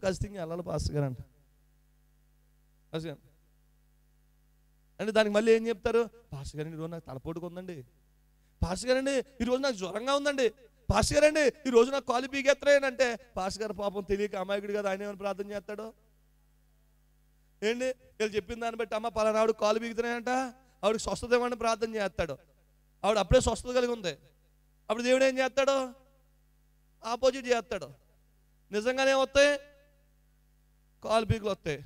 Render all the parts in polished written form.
ఖచ్చితంగా వెళ్ళాలి పాస్టర్ గారు అంట. పాస్టర్ గారు అంటే దానికి మళ్ళీ ఏం చెప్తారు, పాస్టర్ గారండి ఈరోజు నాకు తలపోటుగా ఉందండి, పాస్టర్ గారండి ఈరోజు నాకు జ్వరంగా ఉందండి, పాస్టర్ గారండి ఈరోజు నాకు కాలు పీకెత్తరాయనంటే పాస్టర్ గారు పాపం తెలియక అమాయకుడు కదా, ఆయన ఏమైనా ప్రార్థన చేస్తాడు ఏంటి? వీళ్ళు చెప్పిన దాన్ని బట్టి అమ్మ పలానా ఆవిడ కాలు పీకుతున్నాయంట, ఆవిడకి స్వస్థత ఇవ్వమని ప్రార్థన చేస్తాడు. ఆవిడ అప్పుడే స్వస్థత కలిగి ఉంది. అప్పుడు దేవుడు ఏం చేస్తాడు? ఆపోజిట్ చేస్తాడు. నిజంగానే వస్తాయి కాలు పీకులు వస్తాయి,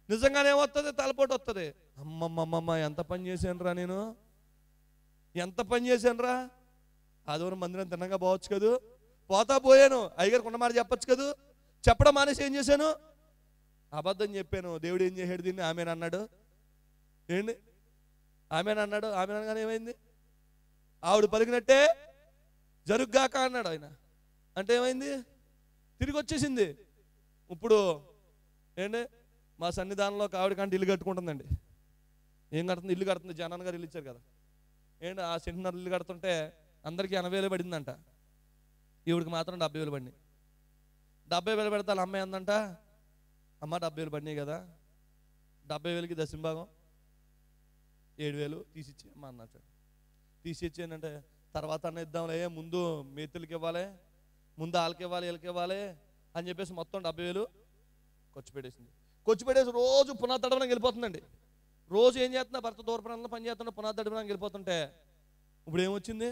నిజంగానే వస్తుంది తలపోటు వస్తుంది. అమ్మమ్మమ్మ ఎంత పని చేశానురా నేను, ఎంత పని చేశానురా. ఆదివారం మందిరం తిన్నగా పోవచ్చు కదూ, పోతా పోయాను, అయ్యగారు కొండమాట చెప్పచ్చు కదూ, చెప్పడం మానేసి ఏం చేశాను? అబద్ధం చెప్పాను. దేవుడు ఏం చేశాడు? దీన్ని ఆమెను అన్నాడు. ఏంటి ఆమెను అన్నాడు? ఆమెను అనగానే ఏమైంది? ఆవిడ పలికినట్టే జరుగ్గాక అన్నాడు ఆయన. అంటే ఏమైంది? తిరిగి వచ్చేసింది. ఇప్పుడు ఏంటి మా సన్నిధానంలో ఆవిడ కంటే ఇల్లు కట్టుకుంటుందండి. ఏం కడుతుంది? ఇల్లు కడుతుంది. జనాన్ గారు ఇల్లు ఇచ్చారు కదా, ఏంటి ఆ సెంటున్నర ఇల్లు కడుతుంటే అందరికీ 80,000 పడిందంట, ఈవిడికి మాత్రం 70,000 పడినాయి. 70,000 పెడితే వాళ్ళ అమ్మాయి అందంట, అమ్మ 70,000 పడినాయి కదా, 70,000కి దశంభాగం 7,000 తీసిచ్చి అమ్మ అన్నట్టు. తీసిచ్చేందంటే తర్వాత అన్న ఇద్దాంలే, ముందు మేతులకి ఇవ్వాలి, ముందు వాళ్ళకి ఇవ్వాలి వీళ్ళకి ఇవ్వాలి అని చెప్పేసి మొత్తం 70,000 ఖర్చు పెట్టేసింది. ఖర్చు పెట్టేసి రోజు పునాది తడవడానికి వెళ్ళిపోతుందండి. రోజు ఏం చేస్తున్నా, భర్త దూర ప్రాంతంలో పని చేస్తున్నా, పునాది తడవడానికి వెళ్ళిపోతుంటే ఇప్పుడు ఏమొచ్చింది?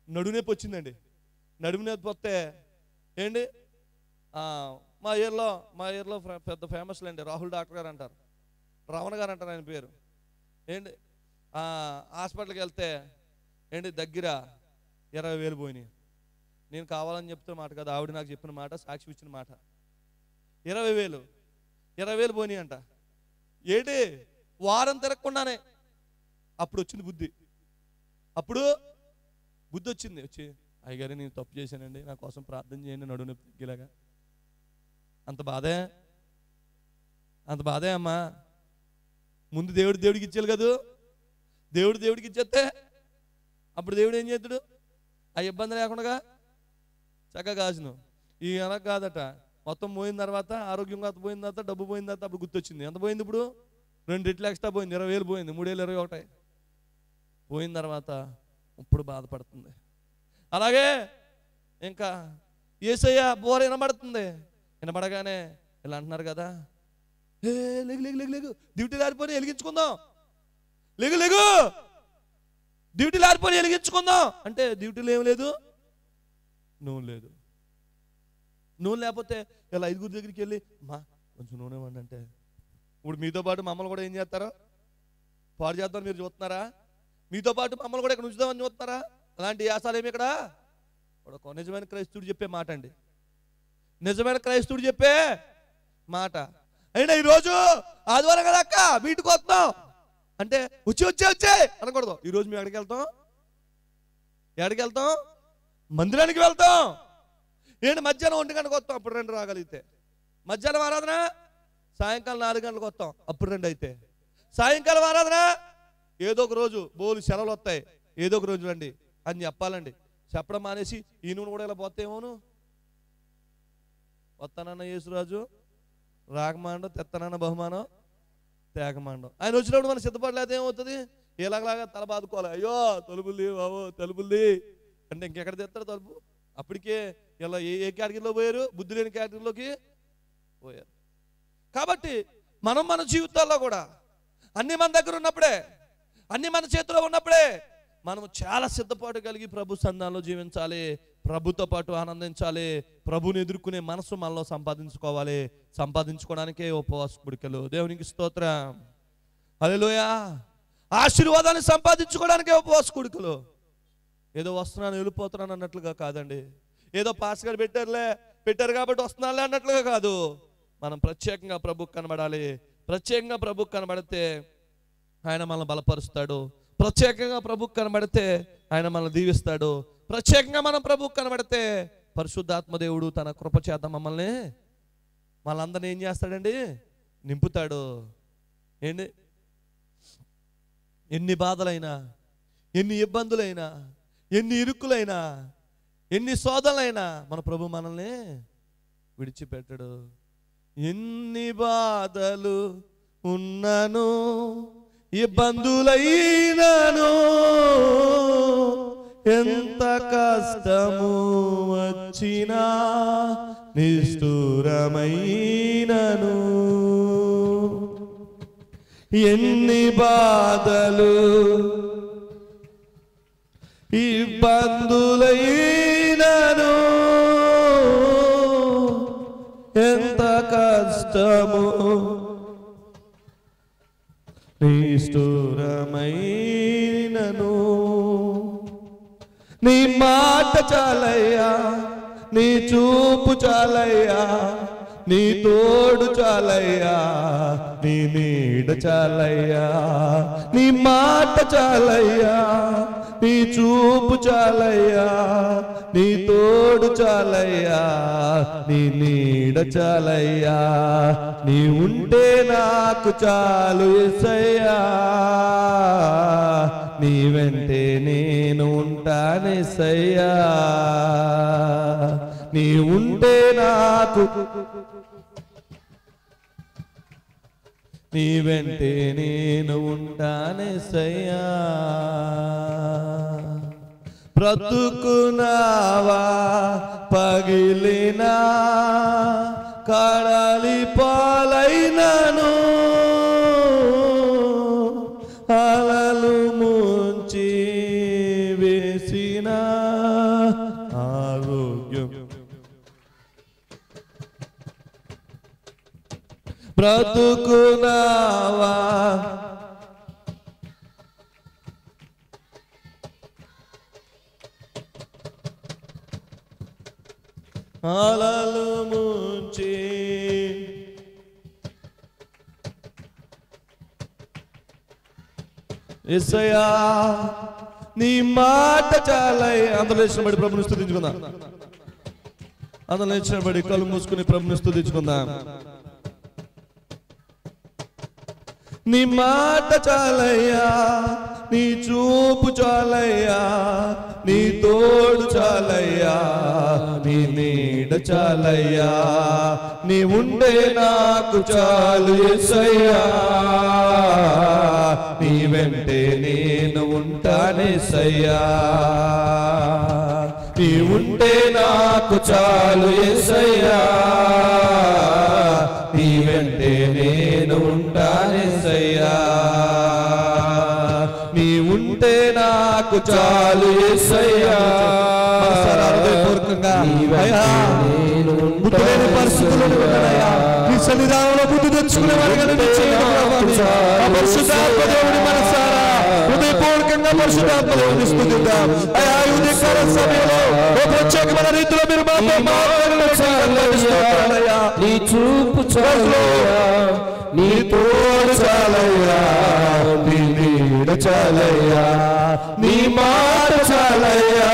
నడుము నొప్పి వచ్చిందండి. నడుము నొప్పి వస్తే ఏంటి మా ఏరియాలో పెద్ద ఫేమస్ లేండి, రాహుల్ డాక్టర్ గారు అంటారు, రమణ గారు అంటారు ఆయన పేరు. ఏంటి హాస్పిటల్కి వెళ్తే ఏంటి దగ్గర 20,000 పోయినాయి. నేను కావాలని చెప్తున్న మాట కదా, ఆవిడ నాకు చెప్పిన మాట, సాక్షి ఇచ్చిన మాట. 20,000 పోయినాయి అంట. ఏంటి వారం తిరగకుండానే అప్పుడు వచ్చింది బుద్ధి. అప్పుడు బుద్ధి వచ్చింది. వచ్చి అయ్యగారు నేను తప్పు చేశానండి, నా కోసం ప్రార్థన చేయండి నడుము నొప్పి తగ్గేలాగా. అంత బాధే అమ్మా. ముందు దేవుడికి ఇచ్చేయాలి కదా, దేవుడికి ఇచ్చేస్తే అప్పుడు దేవుడు ఏం చేస్తాడు? ఆ ఇబ్బంది లేకుండా చక్కగా కాసును. ఈ అలా కాదట, మొత్తం పోయిన తర్వాత ఆరోగ్యంగా పోయిన తర్వాత డబ్బు పోయిన తర్వాత అప్పుడు గుర్తొచ్చింది. ఎంత పోయింది? ఇప్పుడు 2 రెట్లు ఎక్స్ట్రా పోయింది, 20,000 పోయింది, 3,021 పోయిన తర్వాత ఇప్పుడు బాధపడుతుంది. అలాగే ఇంకా యేసయ్య బోర వినబడుతుంది. వినబడగానే ఇలా అంటున్నారు కదా, లేగు డ్యూటీ లారిపోయి వెలిగించుకుందాం, లేగు డ్యూటీ లారిపోయి వెలిగించుకుందాం అంటే డ్యూటీలో ఏం లేదు, నూనె లేదు. నూనె లేకపోతే ఇలా 5 దగ్గరికి వెళ్ళి మా కొంచెం నూనె ఇవ్వండి అంటే ఇప్పుడు మీతో పాటు మమ్మల్ని కూడా ఏం చేస్తారో పాడు చేద్దామని మీరు చూస్తున్నారా? మీతో పాటు మమ్మల్ని కూడా ఇక్కడ ఉంచుదామని చూస్తున్నారా? అలాంటి యాసాలు ఏమి ఇక్కడ? ఒక నిజమైన క్రైస్తవుడు చెప్పే మాట అండి, నిజమైన క్రైస్తవుడు చెప్పే మాట. అయినా ఈరోజు ఆదివారం కదా అక్క మీటికి వస్తున్నాం అంటే వచ్చే అనకూడదు. ఈరోజు మేము ఎక్కడికి వెళ్తాం? మందిరానికి వెళ్తాం. ఏంటి మధ్యాహ్నం 1 గంటకు వస్తాం, అప్పుడు 2 రాగలిగితే. మధ్యాహ్నం ఆరాధన సాయంకాలం 4 గంటలకు వస్తాం, అప్పుడు 2 అయితే. సాయంకాలం ఆరాధన ఏదో ఒక రోజు బోలు సెలవులు వస్తాయి, ఏదో ఒక రోజు రండి అని చెప్పాలండి. చెప్పడం మానేసి ఈ నూనె కూడా ఇలా పోతేమోను, వస్తానన్న యేసురాజు రాకమాండం, తెత్తనన్న బహుమానం తేకమాండం. ఆయన వచ్చినప్పుడు మనం సిద్ధపడలేదు ఏమవుతుంది? ఇలాగలాగా తల బాదుకోవాలి. అయ్యో తలుపుల్ది బాబు తలుపుల్ది అంటే ఇంకెక్కడ తెస్తాడు తలుపు? అప్పటికే ఇలా ఏ కేటగిరీలో పోయారు? బుద్ధి లేని కేటగిరీలోకి పోయారు. కాబట్టి మనం మన జీవితాల్లో కూడా అన్ని మన దగ్గర ఉన్నప్పుడే, అన్ని మన చేతిలో ఉన్నప్పుడే మనం చాలా సిద్ధపాటు కలిగి ప్రభు సన్నిధానంలో జీవించాలి, ప్రభుతో పాటు ఆనందించాలి, ప్రభుని ఎదుర్కొనే మనసు మనలో సంపాదించుకోవాలి. సంపాదించుకోవడానికే ఉపవాస కూడికలు. దేవునికి స్తోత్రం, హల్లెలూయా. ఆశీర్వాదాన్ని సంపాదించుకోవడానికే ఉపవాస కూడికలు. ఏదో వస్తున్నాను వెళ్ళిపోతున్నాను అన్నట్లుగా కాదండి, ఏదో పాస్ గారు పెట్టారు కాబట్టి వస్తున్నానులే అన్నట్లుగా కాదు. మనం ప్రత్యేకంగా ప్రభుకు కనబడాలి. ప్రత్యేకంగా ప్రభుకు కనబడితే ఆయన మనల్ని బలపరుస్తాడు. ప్రత్యేకంగా ప్రభుకు కనబడితే ఆయన మనల్ని దీవిస్తాడు. ప్రత్యేకంగా మనం ప్రభుకు కనబడితే పరిశుద్ధాత్మ దేవుడు తన కృప చేత మనందరినీ ఏం చేస్తాడండి? నింపుతాడు. ఏంటి ఎన్ని బాధలైనా, ఎన్ని ఇబ్బందులైనా, ఎన్ని ఇరుకులైనా, ఎన్ని శోధనలైనా మన ప్రభు మనల్ని విడిచిపెట్టడు. ఎన్ని బాధలు ఉన్నను, ఇబ్బందులైనను, ఎంత కష్టము వచ్చినా నిష్ఠూరమైనను, ఎన్ని బాధలు ఇబ్బందులైనను, ఎంత కష్టము నిష్ఠూరమైనను, నీ మాట చాలయ్యా, నీ చూపు చాలయ్యా, నీ తోడు చాలయ్యా, నీ నీడ చాలయ్యా, నీ మాట చాలయ్యా, నీ చూపు చాలయ్యా, నీ తోడు చాలయ్యా, నీ నీడ చాలయ్యా, నీ ఉంటే నాకు చాలు యేసయ్యా, నీ వెంటే నేను ఉంటానేసయ్యా, నీ ఉంటే నాకు, నీ వెంటే నేను ఉంటానేసయ్యా. బ్రతుకునావా పగిలినా, కడలి పాలైనను, అలలు ముంచి వేసిన ఆరోగ్యం, బ్రతుకునావా అలలు ముంచి యేసయ్యా, నీ మాట చాలయ్యా. అందరూ లేచినబడి ప్రభుని స్తుతించుకుందాం. అందరూ లేచినబడి కళ్ళు మూసుకుని ప్రభుని స్తుతించుకుందాం. నీ మాట చాలయ్యా, నీ చూపు చాలయ్యా, నీ తోడు చాలయ్యా, నీ నీడ చాలయ్యా, నీ ఉండే నాకు చాలు యేసయ్యా, నీ వెంటే నేను ఉంటానేసయ్యా, నీ ఉంటే నాకు చాలు యేసయ్యా, నీ వెంటే నేను ఉంటానేసయ్యా, నీ ఉంటే నాకు చాలు యేసయ్యా. హృదయపూర్వకంగా బుద్ధులేని పరిస్థితుల్లో ఉన్నాడయ్యా, నీ సన్నిధానంలో బుద్ధి తెచ్చుకునే వారిగా పరిశుద్ధాత్మ దేవుని మనసారా హృదయపూర్వకంగా పరిశుద్ధాత్మ దేవుని స్తుతిద్దాం. అయ్యా, ఈ ఉదయకాల సమయంలో ఓ ప్రత్యేకమైన రీతిలో మీరు మాతో మాట్లాడాలయ్యా. నీ చూపు చాలయ్యా, నీ తోడు చాలయ్యా, నీ నీడ చాలయ్యా, నీ మాట చాలయ్యా,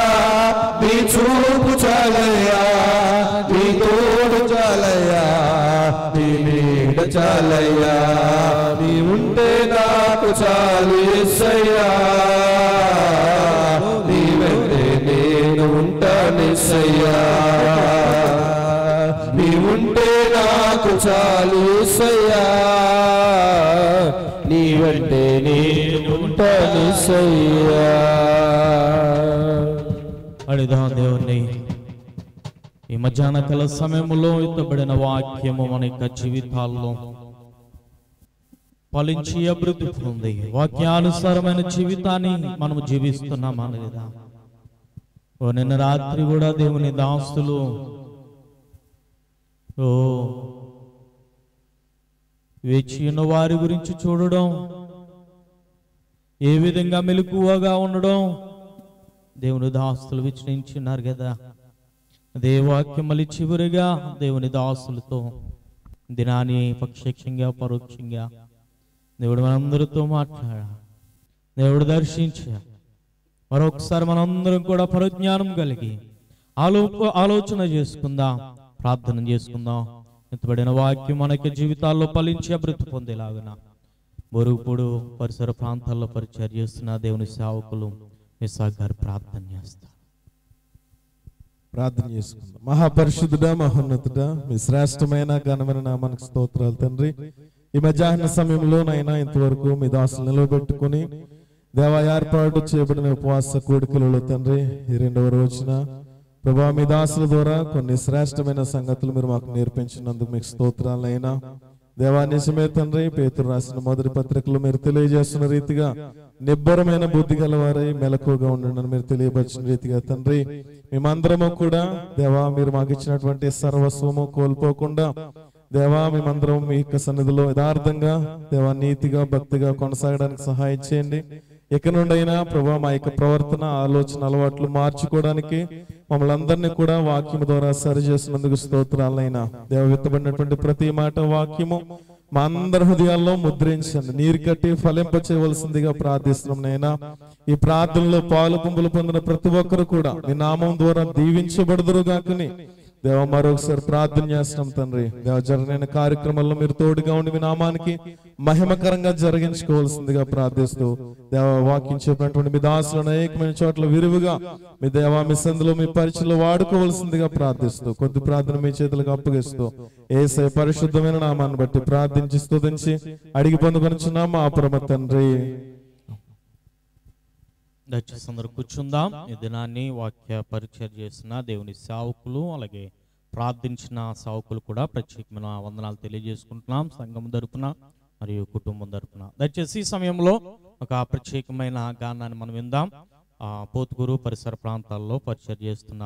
నీ చూపు చాలయ్యా, నీ తోడు చాలయ్యా, నీ నీడ చాలయ్యా, నీ ఉంటే నాకు చాలు యేసయ్యా, నీ వెంటే నేను ఉంటానేసయ్యా, నీ ఉంటే నాకు చాలు యేసయ్యా, నీ వెంటే నేను ఉంటానేసయ్యా. అడిదాం దేవుణ్ణి. ఈ మధ్యాహ్న కాల సమయంలో ఎత్తబడిన వాక్యము మన యొక్క జీవితాల్లో ఫలించి అభివృద్ధి పొంది వాక్యానుసారమైన జీవితాన్ని మనము జీవిస్తున్నామా లేదా? ఓ నిన్న రాత్రి కూడా దేవుని దాసులు వేచి ఉన్న వారి గురించి చూడడం, ఏ విధంగా మెలకువగా ఉండడం దేవుని దాసులు విచరించున్నారు కదా. అదే వాక్యం మళ్ళీ చివరిగా దేవుని దాసులతో దినాన్ని ప్రత్యక్షంగా పరోక్షంగా దేవుడు మనందరితో మాట్లాడా, దేవుడు దర్శించా. మరొకసారి మనందరం కూడా పరిజ్ఞానం కలిగి ఆలోచన చేసుకుందాం, ప్రార్థన చేసుకుందాం. ఎత్తబడిన వాక్యం మనకి జీవితాల్లో ఫలించి అభివృద్ధి పొందేలాగున బొరుగుపూడు పరిసర ప్రాంతాల్లో పరిచయం చేస్తున్న దేవుని సేవకులు మిస్సా గారు ప్రార్థన చేస్తారు. ప్రార్థన చేసుకుందాం. మహాపరిశుద్ధుడా, మహోన్నతుడా, మీ శ్రేష్టమైన ఘనమైన నామానికి స్తోత్రాలు తండ్రి. ఈ మధ్యాహ్న సమయంలోనైనా ఇంతవరకు మీ దాసులు నిలవబెట్టుకుని దేవా ఏర్పాటు చేయబడిన ఉపవాస కోడికలలో తండ్రి ఈ 2వ రోజున ప్రభా మీ దాసుల ద్వారా కొన్ని శ్రేష్టమైన సంగతులు మీరు మాకు నేర్పించినందుకు మీకు స్తోత్రాలైనా దేవా. నిజమే తండ్రి, పేతురు రాసిన మొదటి పత్రికలో మీరు తెలియజేస్తున్న రీతిగా నిబ్బరమైన బుద్ధి గలవారై మెలకుగా ఉండండి మీరు తెలియపరిచిన రీతిగా తండ్రి మేమందరము కూడా దేవా మీరు మాకు ఇచ్చినటువంటి సర్వస్వము కోల్పోకుండా దేవా మేమందరం మీ యొక్క సన్నిధిలో యథార్థంగా దేవా నీతిగా భక్తిగా కొనసాగడానికి సహాయం చేయండి. ఇక నుండి అయినా ప్రభా మా యొక్క ప్రవర్తన ఆలోచన అలవాట్లు మార్చుకోవడానికి మమ్మల్ని అందరినీ కూడా వాక్యము ద్వారా సరి చేసినందుకు స్తోత్రాలైనా దేవ. విత్తబడినటువంటి ప్రతి మాట వాక్యము మా అందరి హృదయాల్లో ముద్రించండి, నీరు కట్టి ఫలింప చేయవలసిందిగా ప్రార్థిస్తున్నాం నైనా. ఈ ప్రార్థనలో పాలు పంపులు పొందిన ప్రతి ఒక్కరు కూడా మీ నామం ద్వారా దీవించబడుదురుగాకని దేవ మరొకసారి ప్రార్థన చేస్తున్నాం తండ్రి. దేవ జరిగిన కార్యక్రమాల్లో మీరు తోడుగా ఉండి మీ నామానికి మహిమకరంగా జరిగించుకోవాల్సిందిగా ప్రార్థిస్తూ దేవ వాక్యం చెప్పినటువంటి మీ దాసులను అనేకమైన చోట్ల విరివిగా మీ దేవా మీ సందులో మీ పరిచయలో వాడుకోవాల్సిందిగా ప్రార్థిస్తూ కొద్ది ప్రార్థన మీ చేతులకు అప్పగిస్తూ యేసయ్య పరిశుద్ధమైన నామాన్ని బట్టి ప్రార్థించి స్తుతించి అడిగి పొందుకొనిచున్నాం మా పరమ తండ్రి. దయచేసి అందరూ కూర్చుందాం. ఈ దినాన్ని వాక్య పరిచయం చేసిన దేవుని సేవకులు అలాగే ప్రార్థించిన సేవకులు కూడా ప్రత్యేకమైన వందనాలు తెలియజేసుకుంటున్నాం సంఘం తరపున మరియు కుటుంబం తరపున. దయచేసి ఈ సమయంలో ఒక ప్రత్యేకమైన గానాన్ని మనం విందాం. పోతుకూరు పరిసర ప్రాంతాల్లో పరిచయం చేస్తున్న